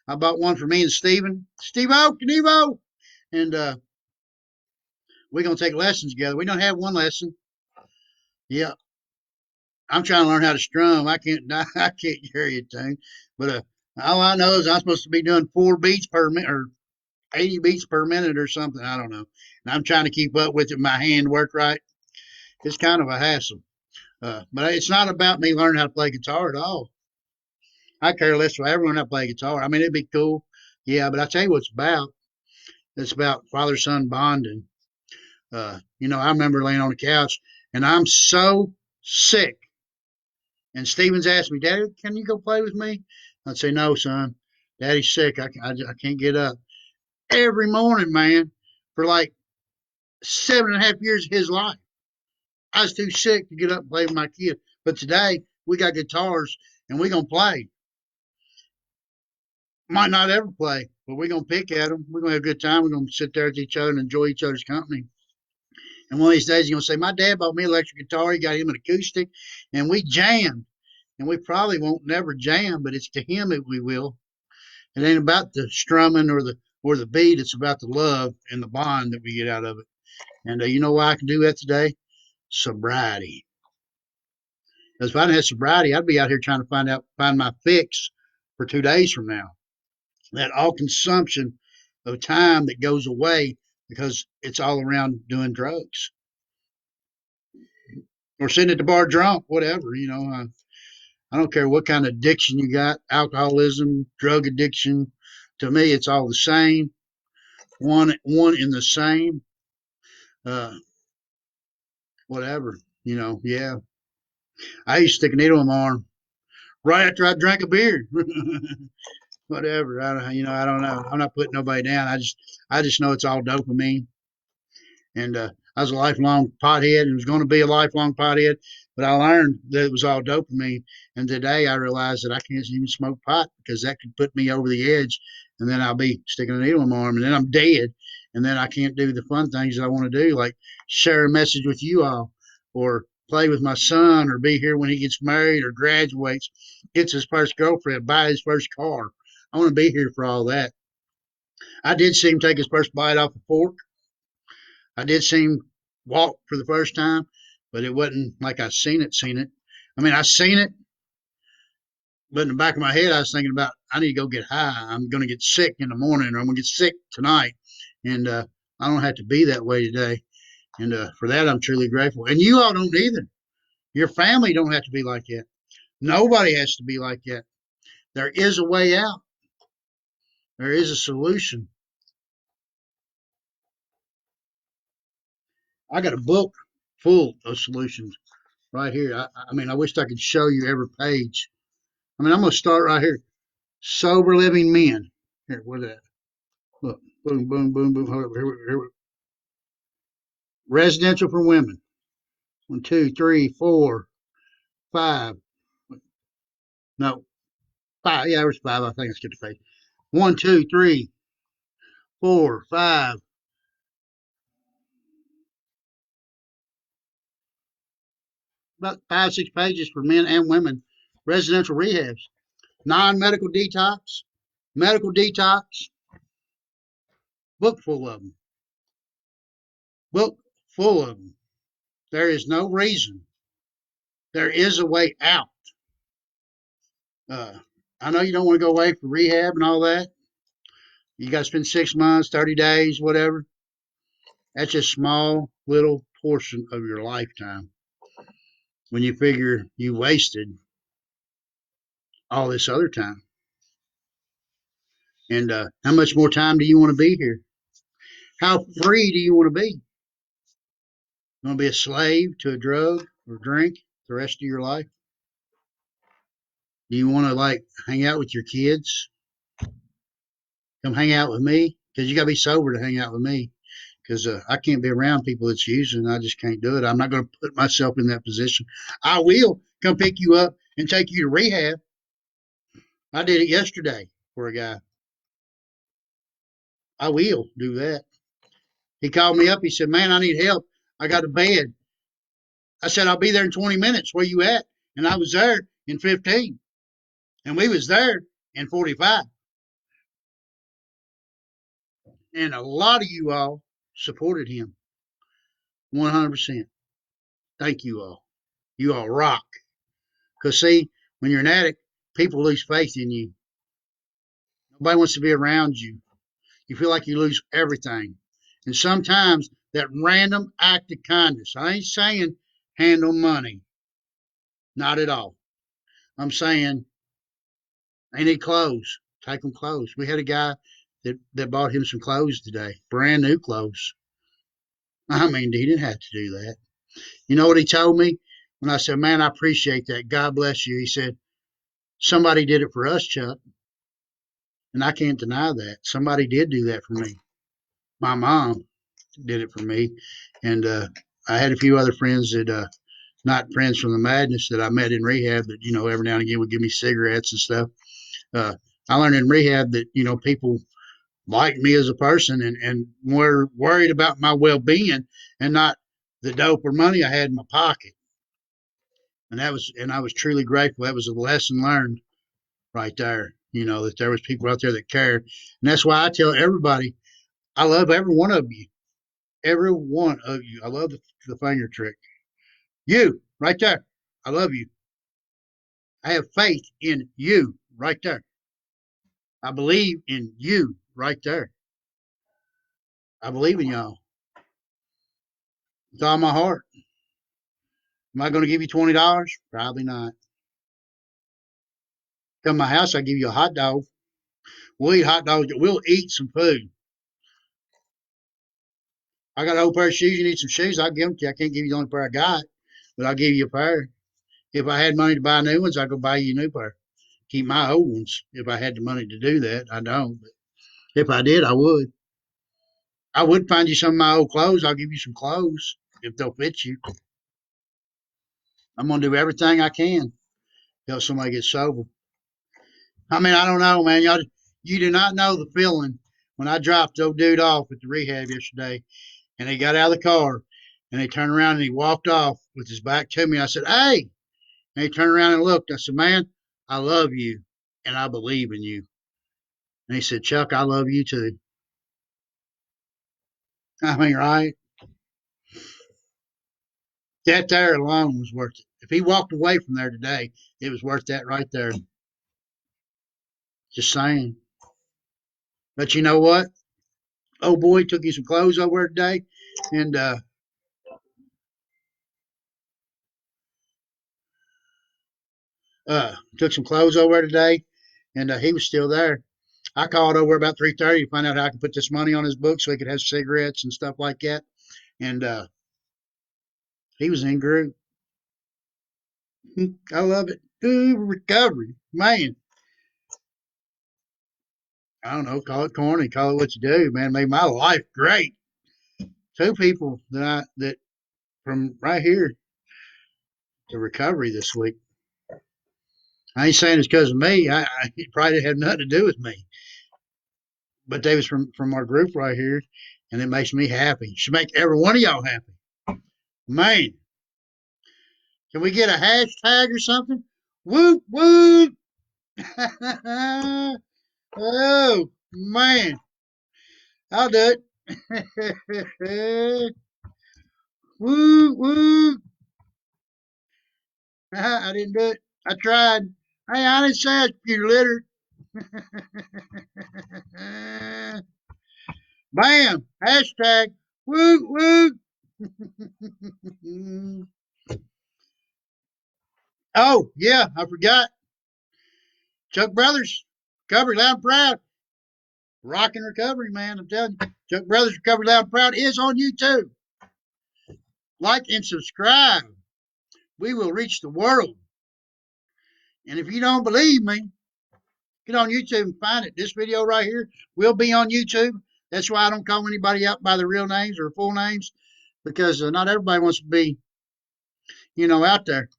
I bought one for me and Steven. Steve-O, Knievo. And We're gonna take lessons together. We don't have one lesson. Yeah, I'm trying to learn how to strum. I can't I can't carry a tune, but all I know is I'm supposed to be doing 4 beats per minute or 80 beats per minute or something. I don't know. And I'm trying to keep up with it. My hand work right. It's kind of a hassle. But it's not about me learning how to play guitar at all. I care less for everyone that play guitar. I mean, it'd be cool. Yeah, but I tell you what it's about. It's about father son bonding. I remember laying on the couch and I'm so sick. And Stevens asked me, Daddy, can you go play with me? I'd say, No, son. Daddy's sick. I can't get up. Every morning, man, for like 7.5 years of his life, I was too sick to get up and play with my kid. But today, we got guitars and we're going to play. Might not ever play, but we're going to pick at them. We're going to have a good time. We're going to sit there with each other and enjoy each other's company. And one of these days, he's going to say, My dad bought me an electric guitar. He got him an acoustic, and we jammed. And we probably won't never jam, but it's to him that we will. It ain't about the strumming or the beat. It's about the love and the bond that we get out of it. And you know why I can do that today? Sobriety. Because if I didn't have sobriety, I'd be out here trying to find my fix for 2 days from now. That all consumption of time that goes away because it's all around doing drugs or sitting at the bar drunk, whatever. I don't care what kind of addiction you got, alcoholism, drug addiction. To me, it's all the same, one in the same. Uh, Whatever. Yeah. I used to stick a needle in my arm right after I drank a beer. Whatever. I don't know. I'm not putting nobody down. I just know it's all dopamine. And I was a lifelong pothead and was going to be a lifelong pothead, but I learned that it was all dopamine. And today I realize that I can't even smoke pot because that could put me over the edge, and then I'll be sticking a needle in my arm, and then I'm dead, and then I can't do the fun things that I want to do, like share a message with you all, or play with my son, or be here when he gets married or graduates, gets his first girlfriend, buy his first car. I want to be here for all that. I did see him take his first bite off a fork. I did see him walk for the first time, but it wasn't like I seen it. I mean, I seen it, but in the back of my head, I was thinking about I need to go get high. I'm going to get sick in the morning, or I'm going to get sick tonight, and I don't have to be that way today. And for that, I'm truly grateful. And you all don't either. Your family don't have to be like that. Nobody has to be like that. There is a way out. There is a solution. I got a book full of solutions right here. I mean, I wish I could show you every page. I mean, I'm going to start right here. Sober living men. Here, what is that? Look, boom, boom, boom, boom. Here. Residential for women. 1, 2, 3, 4, 5. No, 5. Yeah, there's 5. I think it's get the page. 1, 2, 3, 4, 5. About 5, 6 pages for men and women. Residential rehabs. Non-medical detox. Medical detox. Book full of them. Book full of them. There is no reason. There is a way out. Uh, I know you don't want to go away for rehab and all that. You got to spend 6 months, 30 days, whatever. That's a small little portion of your lifetime when you figure you wasted all this other time. And how much more time do you want to be here? How free do you want to be? You want to be a slave to a drug or drink the rest of your life? Do you want to like hang out with your kids? Come hang out with me? Because you got to be sober to hang out with me. Because I can't be around people that's using. I just can't do it. I'm not going to put myself in that position. I will come pick you up and take you to rehab. I did it yesterday for a guy. I will do that. He called me up. He said, Man, I need help. I got a bed. I said, I'll be there in 20 minutes. Where you at? And I was there in 15. And we was there in 45. And a lot of you all supported him. 100%. Thank you all. You all rock. Because, see, when you're an addict, people lose faith in you. Nobody wants to be around you. You feel like you lose everything. And sometimes that random act of kindness, I ain't saying handle money, not at all. I'm saying they need clothes, take them clothes. We had a guy that bought him some clothes today, brand new clothes. I mean, he didn't have to do that. You know what he told me? When I said, man, I appreciate that. God bless you. He said, somebody did it for us, Chuck. And I can't deny that. Somebody did do that for me. My mom did it for me. And I had a few other friends that, not friends from the madness that I met in rehab that, every now and again would give me cigarettes and stuff. Uh, I learned in rehab that, people liked me as a person and were worried about my well being and not the dope or money I had in my pocket. And I was truly grateful. That was a lesson learned right there. That there was people out there that cared. And that's why I tell everybody, I love every one of you. Every one of you. I love the finger trick. You, right there. I love you. I have faith in you, right there. I believe in you, right there. I believe in y'all with all my heart. Am I going to give you $20? Probably not. Come to my house, I give you a hot dog. We'll eat hot dogs. We'll eat some food. I got an old pair of shoes. You need some shoes? I'll give them to you. I can't give you the only pair I got, but I'll give you a pair. If I had money to buy new ones, I'd go buy you a new pair. Keep my old ones if I had the money to do that. I don't. But if I did, I would. I would find you some of my old clothes. I'll give you some clothes if they'll fit you. I'm gonna do everything I can to help somebody get sober. I mean, I don't know, man. You do not know the feeling when I dropped old dude off at the rehab yesterday, and he got out of the car, and he turned around and he walked off with his back to me. I said, "Hey," and he turned around and looked. I said, "Man, I love you, and I believe in you." And he said, "Chuck, I love you too." I mean, right? That there alone was worth it. If he walked away from there today, it was worth that right there. Just saying. But you know what? Oh boy took you some clothes over today, and took some clothes over today, and he was still there. I called over about 3:30 to find out how I could put this money on his book so he could have cigarettes and stuff like that. And he was in group. I love it. Ooh, recovery, man. I don't know. Call it corny. Call it what you do, man. Made my life great. Two people that from right here to recovery this week. I ain't saying it's because of me. It probably had nothing to do with me. But they was from our group right here, and it makes me happy. It should make every one of y'all happy. Man, can we get a hashtag or something? Whoop whoop! Oh man, I'll do it. Whoop whoop! I didn't do it. I tried. Hey, I didn't say it's computer litter. Bam! Hashtag whoop whoop! Oh yeah, I forgot. Chuck Brothers, Recovery Loud and Proud, rocking recovery, man. I'm telling you, Chuck Brothers Recovery Loud and Proud is on YouTube. Like and subscribe. We will reach the world. And if you don't believe me, get on YouTube and find it. This video right here will be on YouTube. That's why I don't call anybody out by their real names or full names because not everybody wants to be, out there.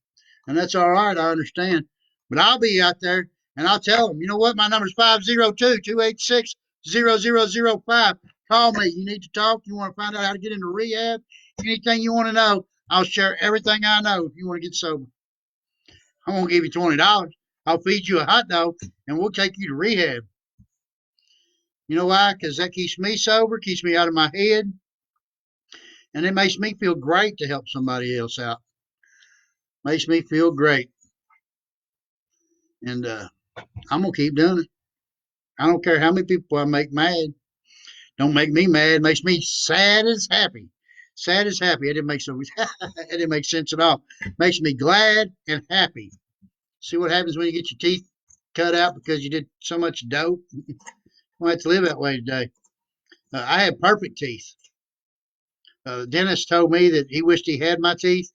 And that's all right. I understand. But I'll be out there and I'll tell them, you know what? My number is 502-286-0005. Call me. You need to talk. You want to find out how to get into rehab. Anything you want to know, I'll share everything I know if you want to get sober. I won't give you $20. I'll feed you a hot dog and we'll take you to rehab. You know why? Because that keeps me sober, keeps me out of my head, And it makes me feel great to help somebody else out. Makes me feel great. And I'm going to keep doing it. I don't care how many people I make mad. Don't make me mad. It makes me sad as happy. Sad as happy. It didn't make so. It didn't make sense at all. Makes me glad and happy. See what happens when you get your teeth cut out because you did so much dope. You won't have to live that way today. I have perfect teeth. The dentist told me that he wished he had my teeth,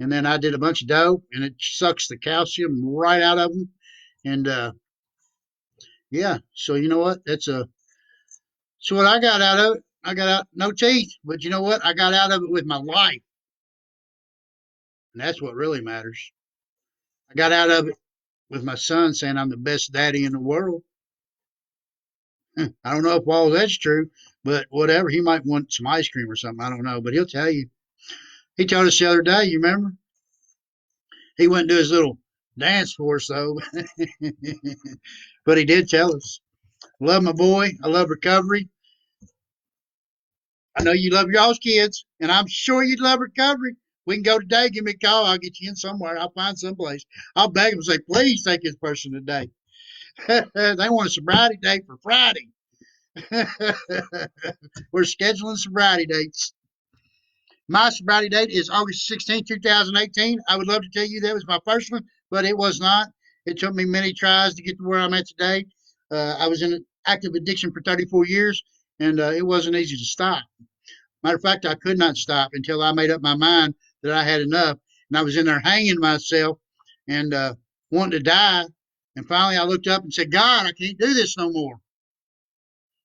and then I did a bunch of dope, and it sucks the calcium right out of them. And yeah, so you know what? So what I got out of it. I got out no teeth, but you know what? I got out of it with my life, and that's what really matters. I got out of it with my son saying I'm the best daddy in the world. I don't know if all that's true, but whatever. He might want some ice cream or something. I don't know, but he'll tell you. He told us the other day. You remember? He wouldn't do his little dance for us though, but he did tell us. Love my boy. I love recovery. I know you love y'all's kids, and I'm sure you'd love recovery. We can go today. Give me a call. I'll get you in somewhere. I'll find someplace. I'll beg them and say, please take this person today. They want a sobriety day for Friday. We're scheduling sobriety dates. My sobriety date is August 16th, 2018. I would love to tell you that was my first one, but it was not. It took me many tries to get to where I'm at today. I was in active addiction for 34 years, and it wasn't easy to stop. Matter of fact, I could not stop until I made up my mind that I had enough. And I was in there hanging myself and wanting to die. And finally, I looked up and said, God, I can't do this no more.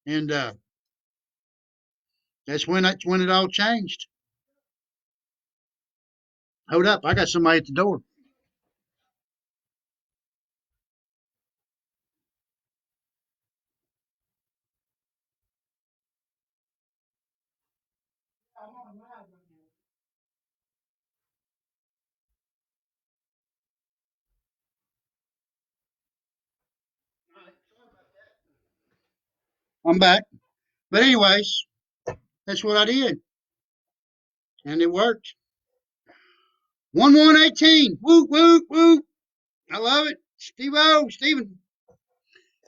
And that's when it all changed. Hold up, I got somebody at the door. I'm back. But anyways, that's what I did, and it worked. 1118. Woo, woo, woo. I love it. Steve-O, Steven.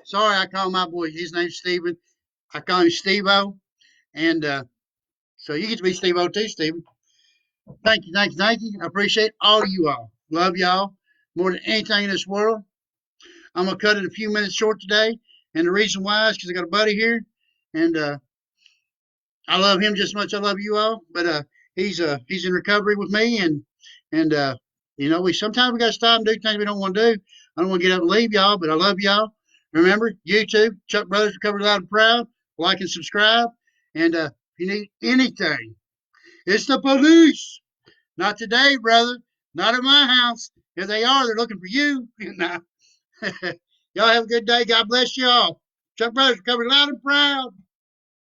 Sorry, I call my boy. His name's Steven. I call him Steve-O. And so you get to be Steve-O too, Steven. Thank you, thank you, thank you. I appreciate all of you all. Love y'all more than anything in this world. I'm going to cut it a few minutes short today. And the reason why is because I got a buddy here. And I love him just as much as I love you all. But he's in recovery with me. And we sometimes we got to stop and do things we don't want to do. I don't want to get up and leave y'all, but I love y'all. Remember, YouTube, Chuck Brothers Recovery Loud and Proud. Like and subscribe. And if you need anything, it's the police. Not today, brother. Not at my house. If they are, they're looking for you. Nah. Y'all have a good day. God bless y'all. Chuck Brothers Recovery Loud and Proud.